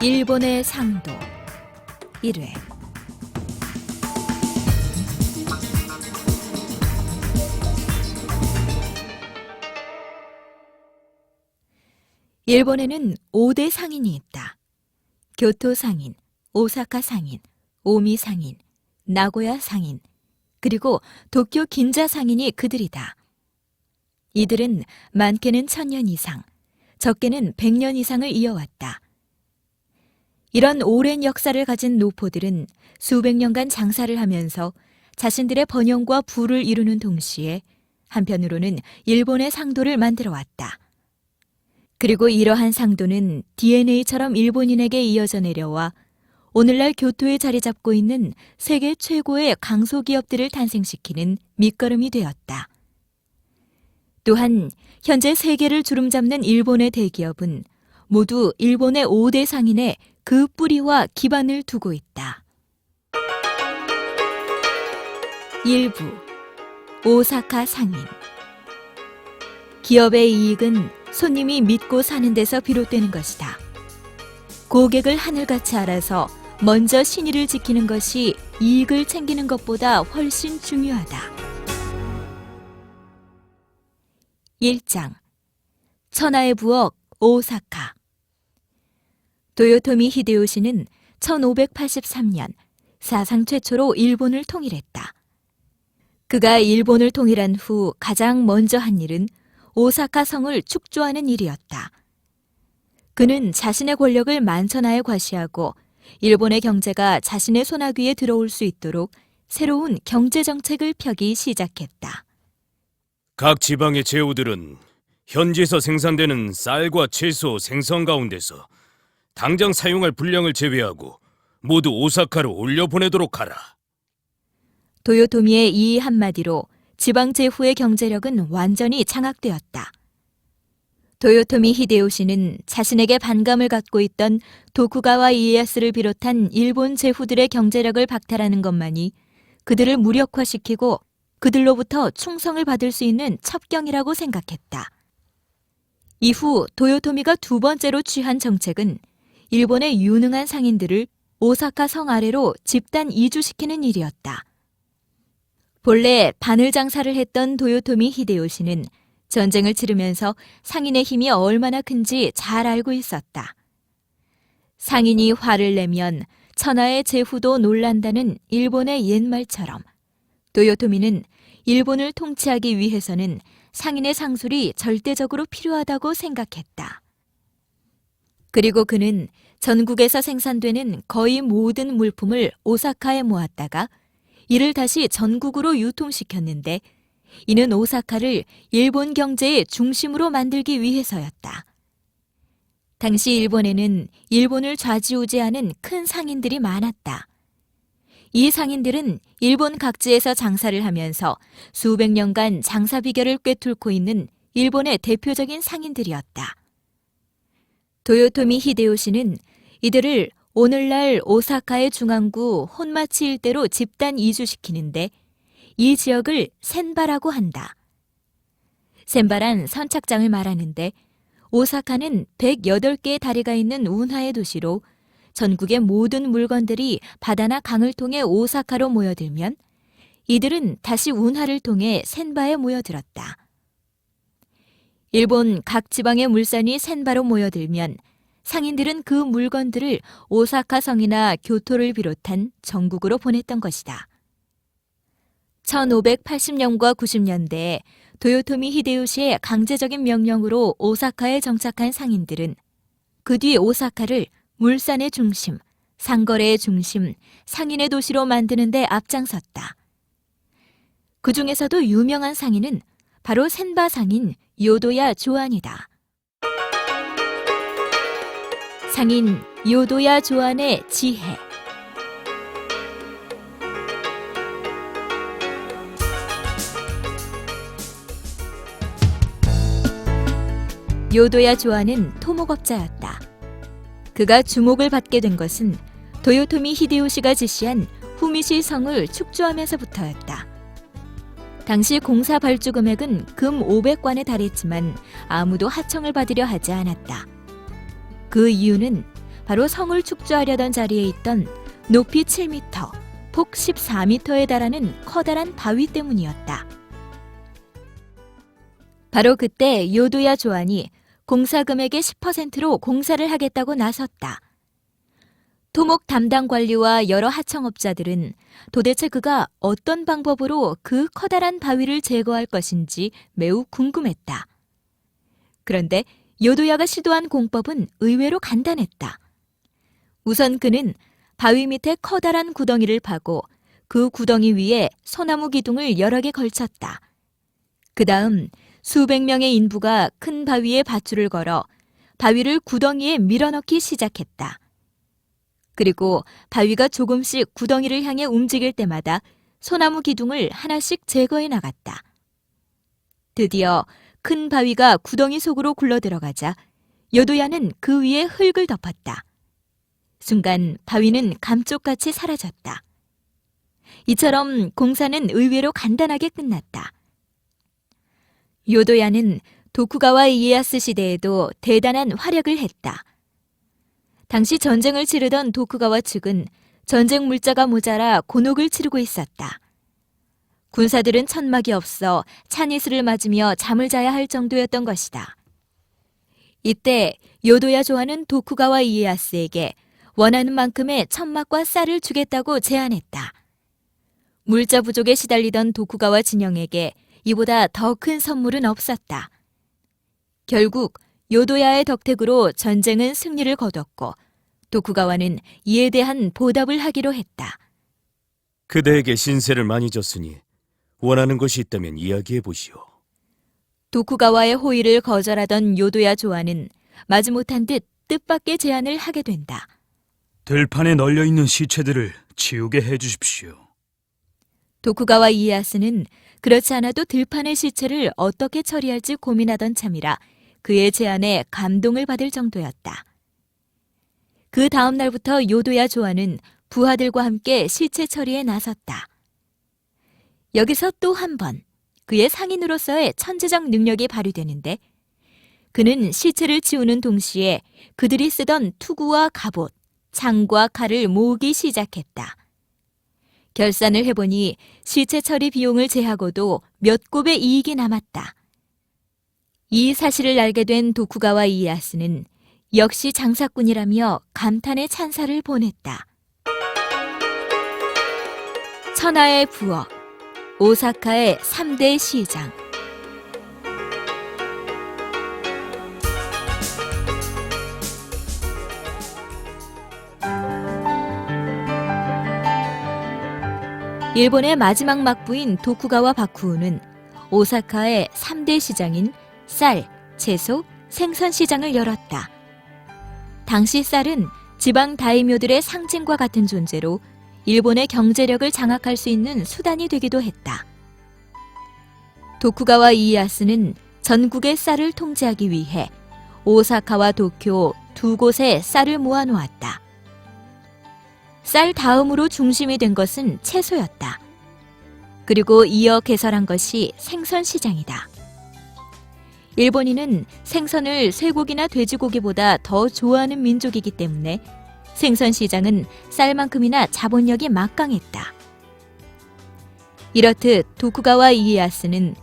일본의 상도 1회. 일본에는 5대 상인이 있다. 교토 상인, 오사카 상인, 오미 상인, 나고야 상인, 그리고 도쿄 긴자 상인이 그들이다. 이들은 많게는 1000년 이상, 적게는 100년 이상을 이어왔다. 이런 오랜 역사를 가진 노포들은 수백 년간 장사를 하면서 자신들의 번영과 부를 이루는 동시에 한편으로는 일본의 상도를 만들어 왔다. 그리고 이러한 상도는 DNA처럼 일본인에게 이어져 내려와 오늘날 교토에 자리 잡고 있는 세계 최고의 강소기업들을 탄생시키는 밑거름이 되었다. 또한 현재 세계를 주름잡는 일본의 대기업은 모두 일본의 5대 상인에 그 뿌리와 기반을 두고 있다. 일부 오사카 상인. 기업의 이익은 손님이 믿고 사는 데서 비롯되는 것이다. 고객을 하늘같이 알아서 먼저 신의를 지키는 것이 이익을 챙기는 것보다 훨씬 중요하다. 1장 천하의 부엌 오사카. 도요토미 히데요시는 1583년 사상 최초로 일본을 통일했다. 그가 일본을 통일한 후 가장 먼저 한 일은 오사카 성을 축조하는 일이었다. 그는 자신의 권력을 만천하에 과시하고 일본의 경제가 자신의 손아귀에 들어올 수 있도록 새로운 경제정책을 펴기 시작했다. 각 지방의 제후들은 현지에서 생산되는 쌀과 채소 생선 가운데서 당장 사용할 분량을 제외하고 모두 오사카로 올려보내도록 하라. 도요토미의 이 한마디로 지방 제후의 경제력은 완전히 장악되었다. 도요토미 히데요시는 자신에게 반감을 갖고 있던 도쿠가와 이에야스를 비롯한 일본 제후들의 경제력을 박탈하는 것만이 그들을 무력화시키고 그들로부터 충성을 받을 수 있는 첩경이라고 생각했다. 이후 도요토미가 두 번째로 취한 정책은 일본의 유능한 상인들을 오사카 성 아래로 집단 이주시키는 일이었다. 본래 바늘 장사를 했던 도요토미 히데요시는 전쟁을 치르면서 상인의 힘이 얼마나 큰지 잘 알고 있었다. 상인이 화를 내면 천하의 제후도 놀란다는 일본의 옛말처럼 도요토미는 일본을 통치하기 위해서는 상인의 상술이 절대적으로 필요하다고 생각했다. 그리고 그는 전국에서 생산되는 거의 모든 물품을 오사카에 모았다가 이를 다시 전국으로 유통시켰는데 이는 오사카를 일본 경제의 중심으로 만들기 위해서였다. 당시 일본에는 일본을 좌지우지하는 큰 상인들이 많았다. 이 상인들은 일본 각지에서 장사를 하면서 수백 년간 장사 비결을 꿰뚫고 있는 일본의 대표적인 상인들이었다. 도요토미 히데요시는 이들을 오늘날 오사카의 중앙구 혼마치 일대로 집단 이주시키는데 이 지역을 센바라고 한다. 센바란 선착장을 말하는데 오사카는 108개의 다리가 있는 운하의 도시로 전국의 모든 물건들이 바다나 강을 통해 오사카로 모여들면 이들은 다시 운하를 통해 센바에 모여들었다. 일본 각 지방의 물산이 센바로 모여들면 상인들은 그 물건들을 오사카 성이나 교토를 비롯한 전국으로 보냈던 것이다. 1580년과 90년대에 도요토미 히데요시의 강제적인 명령으로 오사카에 정착한 상인들은 그 뒤 오사카를 물산의 중심, 상거래의 중심, 상인의 도시로 만드는 데 앞장섰다. 그 중에서도 유명한 상인은 바로 센바 상인 요도야 조안이다. 상인 요도야 조안의 지혜. 요도야 조안은 토목업자였다. 그가 주목을 받게 된 것은 도요토미 히데요시가 지시한 후미시 성을 축조하면서부터였다. 당시 공사 발주 금액은 금 500관에 달했지만 아무도 하청을 받으려 하지 않았다. 그 이유는 바로 성을 축조하려던 자리에 있던 높이 7m, 폭 14m에 달하는 커다란 바위 때문이었다. 바로 그때 요도야 조안이 공사 금액의 10%로 공사를 하겠다고 나섰다. 토목 담당 관리와 여러 하청업자들은 도대체 그가 어떤 방법으로 그 커다란 바위를 제거할 것인지 매우 궁금했다. 그런데 요도야가 시도한 공법은 의외로 간단했다. 우선 그는 바위 밑에 커다란 구덩이를 파고 그 구덩이 위에 소나무 기둥을 여러 개 걸쳤다. 그 다음 수백 명의 인부가 큰 바위에 밧줄을 걸어 바위를 구덩이에 밀어넣기 시작했다. 그리고 바위가 조금씩 구덩이를 향해 움직일 때마다 소나무 기둥을 하나씩 제거해 나갔다. 드디어 큰 바위가 구덩이 속으로 굴러들어가자 요도야는 그 위에 흙을 덮었다. 순간 바위는 감쪽같이 사라졌다. 이처럼 공사는 의외로 간단하게 끝났다. 요도야는 도쿠가와 이에야스 시대에도 대단한 활약을 했다. 당시 전쟁을 치르던 도쿠가와 측은 전쟁 물자가 모자라 곤혹을 치르고 있었다. 군사들은 천막이 없어 찬이슬을 맞으며 잠을 자야 할 정도였던 것이다. 이때 요도야 조안은 도쿠가와 이에야스에게 원하는 만큼의 천막과 쌀을 주겠다고 제안했다. 물자 부족에 시달리던 도쿠가와 진영에게 이보다 더 큰 선물은 없었다. 결국 요도야의 덕택으로 전쟁은 승리를 거뒀고 도쿠가와는 이에 대한 보답을 하기로 했다. 그대에게 신세를 많이 졌으니 원하는 것이 있다면 이야기해 보시오. 도쿠가와의 호의를 거절하던 요도야 조안은 마지못한 듯 뜻밖의 제안을 하게 된다. 들판에 널려있는 시체들을 치우게 해주십시오. 도쿠가와 이에야스는 그렇지 않아도 들판의 시체를 어떻게 처리할지 고민하던 참이라 그의 제안에 감동을 받을 정도였다. 그 다음 날부터 요도야 조안은 부하들과 함께 시체 처리에 나섰다. 여기서 또 한 번 그의 상인으로서의 천재적 능력이 발휘되는데 그는 시체를 치우는 동시에 그들이 쓰던 투구와 갑옷, 창과 칼을 모으기 시작했다. 결산을 해보니 시체 처리 비용을 제하고도 몇 곱의 이익이 남았다. 이 사실을 알게 된 도쿠가와 이에야스는 역시 장사꾼이라며 감탄의 찬사를 보냈다. 천하의 부엌, 오사카의 3대 시장. 일본의 마지막 막부인 도쿠가와 바쿠우는 오사카의 3대 시장인 쌀, 채소, 생선 시장을 열었다. 당시 쌀은 지방 다이묘들의 상징과 같은 존재로 일본의 경제력을 장악할 수 있는 수단이 되기도 했다. 도쿠가와 이에야스는 전국의 쌀을 통제하기 위해 오사카와 도쿄 두 곳에 쌀을 모아놓았다. 쌀 다음으로 중심이 된 것은 채소였다. 그리고 이어 개설한 것이 생선 시장이다. 일본인은 생선을 쇠고기나 돼지고기보다 더 좋아하는 민족이기 때문에 생선 시장은 쌀만큼이나 자본력이 막강했다. 이렇듯 도쿠가와 이에야스는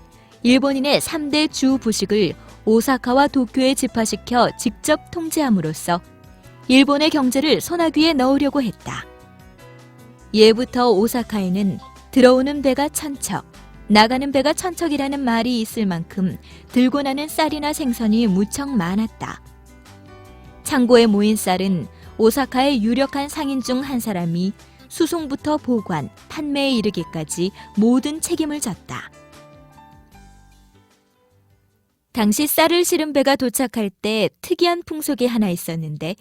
일본인의 3대 주 부식을 오사카와 도쿄에 집화시켜 직접 통제함으로써 일본의 경제를 소나귀에 넣으려고 했다. 예부터 오사카에는 들어오는 배가 천척, 나가는 배가 천척이라는 말이 있을 만큼 들고 나는 쌀이나 생선이 무척 많았다. 창고에 모인 쌀은 오사카의 유력한 상인 중 한 사람이 수송부터 보관, 판매에 이르기까지 모든 책임을 졌다. 당시 쌀을 실은 배가 도착할 때 특이한 풍속이 하나 있었는데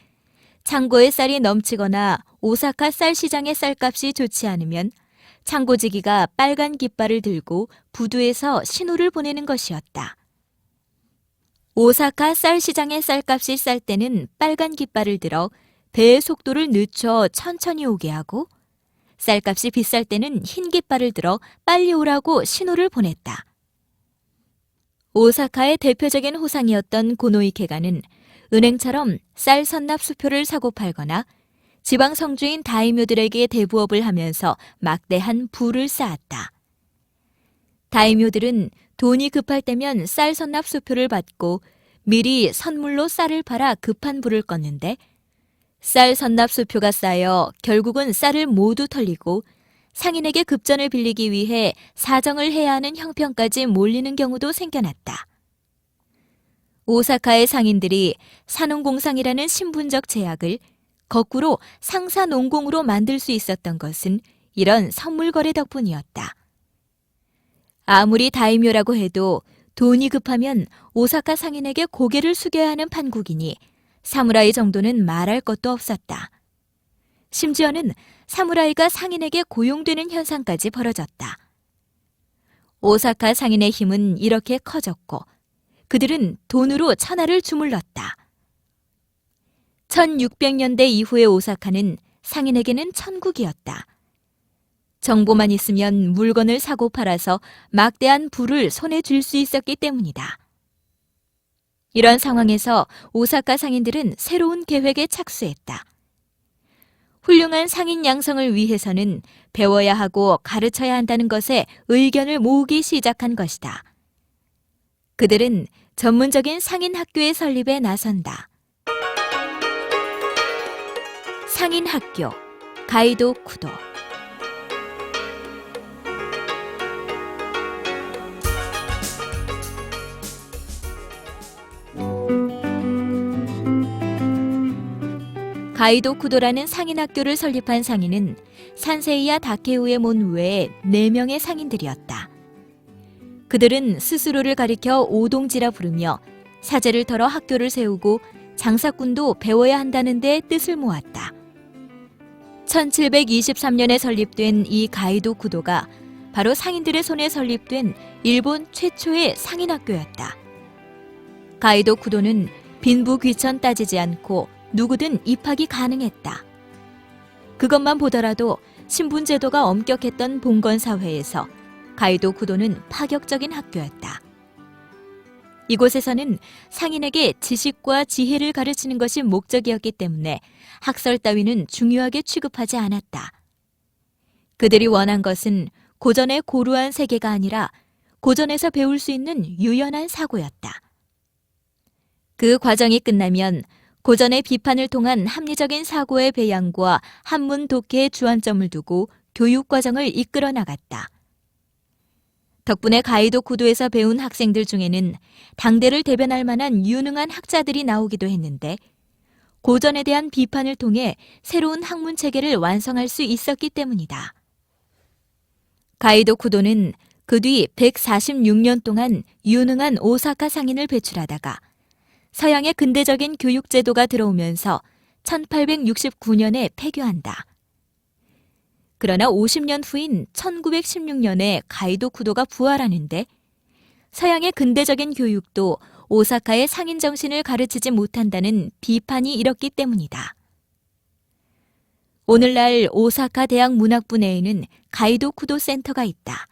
창고에 쌀이 넘치거나 오사카 쌀 시장의 쌀값이 좋지 않으면 창고지기가 빨간 깃발을 들고 부두에서 신호를 보내는 것이었다. 오사카 쌀 시장의 쌀값이 쌀 때는 빨간 깃발을 들어 배의 속도를 늦춰 천천히 오게 하고 쌀값이 비쌀 때는 흰 깃발을 들어 빨리 오라고 신호를 보냈다. 오사카의 대표적인 호상이었던 고노이케가는 은행처럼 쌀 선납 수표를 사고 팔거나 지방 성주인 다이묘들에게 대부업을 하면서 막대한 부를 쌓았다. 다이묘들은 돈이 급할 때면 쌀 선납 수표를 받고 미리 선물로 쌀을 팔아 급한 부를 껐는데 쌀 선납 수표가 쌓여 결국은 쌀을 모두 털리고 상인에게 급전을 빌리기 위해 사정을 해야 하는 형편까지 몰리는 경우도 생겨났다. 오사카의 상인들이 산농공상이라는 신분적 제약을 거꾸로 상사농공으로 만들 수 있었던 것은 이런 선물거래 덕분이었다. 아무리 다이묘라고 해도 돈이 급하면 오사카 상인에게 고개를 숙여야 하는 판국이니 사무라이 정도는 말할 것도 없었다. 심지어는 사무라이가 상인에게 고용되는 현상까지 벌어졌다. 오사카 상인의 힘은 이렇게 커졌고 그들은 돈으로 천하를 주물렀다. 1600년대 이후의 오사카는 상인에게는 천국이었다. 정보만 있으면 물건을 사고 팔아서 막대한 부를 손에 쥘 수 있었기 때문이다. 이런 상황에서 오사카 상인들은 새로운 계획에 착수했다. 훌륭한 상인 양성을 위해서는 배워야 하고 가르쳐야 한다는 것에 의견을 모으기 시작한 것이다. 그들은 전문적인 상인 학교의 설립에 나선다. 상인 학교, 가이도 쿠도. 가이도 쿠도라는 상인 학교를 설립한 상인은 산세이야 다케우의 몬 외에 4명의 상인들이었다. 그들은 스스로를 가리켜 오동지라 부르며 사제를 털어 학교를 세우고 장사꾼도 배워야 한다는 데 뜻을 모았다. 1723년에 설립된 이 가이도 쿠도가 바로 상인들의 손에 설립된 일본 최초의 상인학교였다. 가이도 쿠도는 빈부 귀천 따지지 않고 누구든 입학이 가능했다. 그것만 보더라도 신분제도가 엄격했던 봉건 사회에서 가이도 쿠도는 파격적인 학교였다. 이곳에서는 상인에게 지식과 지혜를 가르치는 것이 목적이었기 때문에 학설 따위는 중요하게 취급하지 않았다. 그들이 원한 것은 고전의 고루한 세계가 아니라 고전에서 배울 수 있는 유연한 사고였다. 그 과정이 끝나면 고전의 비판을 통한 합리적인 사고의 배양과 한문 독해의 주안점을 두고 교육 과정을 이끌어 나갔다. 덕분에 가이도 쿠도에서 배운 학생들 중에는 당대를 대변할 만한 유능한 학자들이 나오기도 했는데 고전에 대한 비판을 통해 새로운 학문 체계를 완성할 수 있었기 때문이다. 가이도 쿠도는 그 뒤 146년 동안 유능한 오사카 상인을 배출하다가 서양의 근대적인 교육 제도가 들어오면서 1869년에 폐교한다. 그러나 50년 후인 1916년에 가이도 쿠도가 부활하는데 서양의 근대적인 교육도 오사카의 상인 정신을 가르치지 못한다는 비판이 일었기 때문이다. 오늘날 오사카 대학 문학부 내에는 가이도 쿠도 센터가 있다.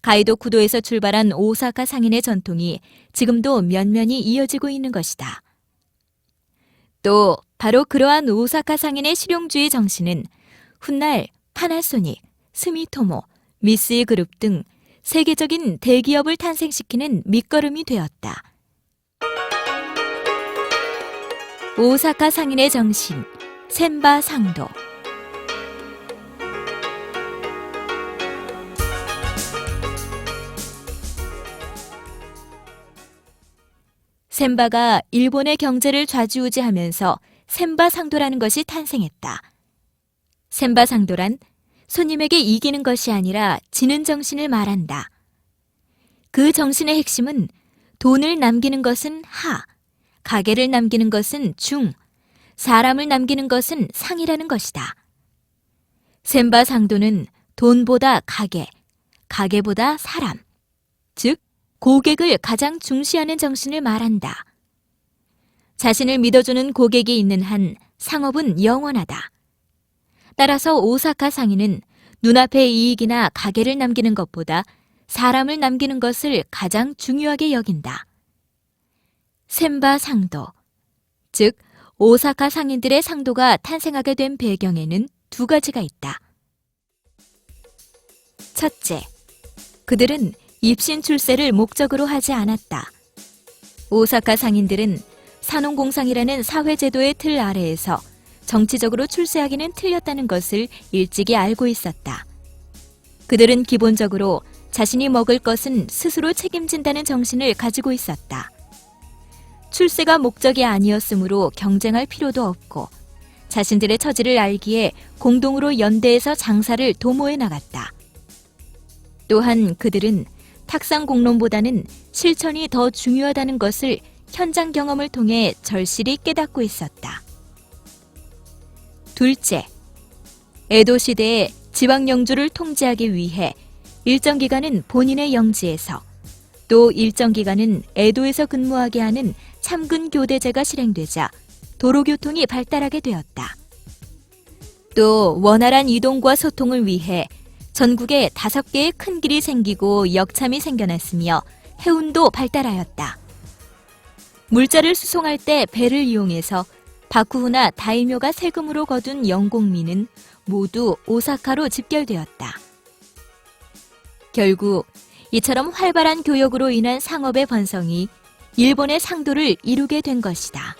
가이도 쿠도에서 출발한 오사카 상인의 전통이 지금도 면면히 이어지고 있는 것이다. 또 바로 그러한 오사카 상인의 실용주의 정신은 훗날 파나소닉, 스미토모, 미쓰이 그룹 등 세계적인 대기업을 탄생시키는 밑거름이 되었다. 오사카 상인의 정신, 센바 상도. 센바가 일본의 경제를 좌지우지하면서 센바 상도라는 것이 탄생했다. 센바 상도란 손님에게 이기는 것이 아니라 지는 정신을 말한다. 그 정신의 핵심은 돈을 남기는 것은 하, 가게를 남기는 것은 중, 사람을 남기는 것은 상이라는 것이다. 센바 상도는 돈보다 가게, 가게보다 사람, 즉 고객을 가장 중시하는 정신을 말한다. 자신을 믿어주는 고객이 있는 한 상업은 영원하다. 따라서 오사카 상인은 눈앞의 이익이나 가게를 남기는 것보다 사람을 남기는 것을 가장 중요하게 여긴다. 센바 상도, 즉 오사카 상인들의 상도가 탄생하게 된 배경에는 두 가지가 있다. 첫째, 그들은 입신 출세를 목적으로 하지 않았다. 오사카 상인들은 산홍공상이라는 사회제도의 틀 아래에서 정치적으로 출세하기는 틀렸다는 것을 일찍이 알고 있었다. 그들은 기본적으로 자신이 먹을 것은 스스로 책임진다는 정신을 가지고 있었다. 출세가 목적이 아니었으므로 경쟁할 필요도 없고 자신들의 처지를 알기에 공동으로 연대해서 장사를 도모해 나갔다. 또한 그들은 탁상 공론보다는 실천이 더 중요하다는 것을 현장 경험을 통해 절실히 깨닫고 있었다. 둘째, 에도 시대에 지방 영주를 통제하기 위해 일정 기간은 본인의 영지에서 또 일정 기간은 에도에서 근무하게 하는 참근 교대제가 실행되자 도로교통이 발달하게 되었다. 또 원활한 이동과 소통을 위해 전국에 5개의 큰 길이 생기고 역참이 생겨났으며 해운도 발달하였다. 물자를 수송할 때 배를 이용해서 바쿠후나 다이묘가 세금으로 거둔 영공민은 모두 오사카로 집결되었다. 결국 이처럼 활발한 교역으로 인한 상업의 번성이 일본의 상도를 이루게 된 것이다.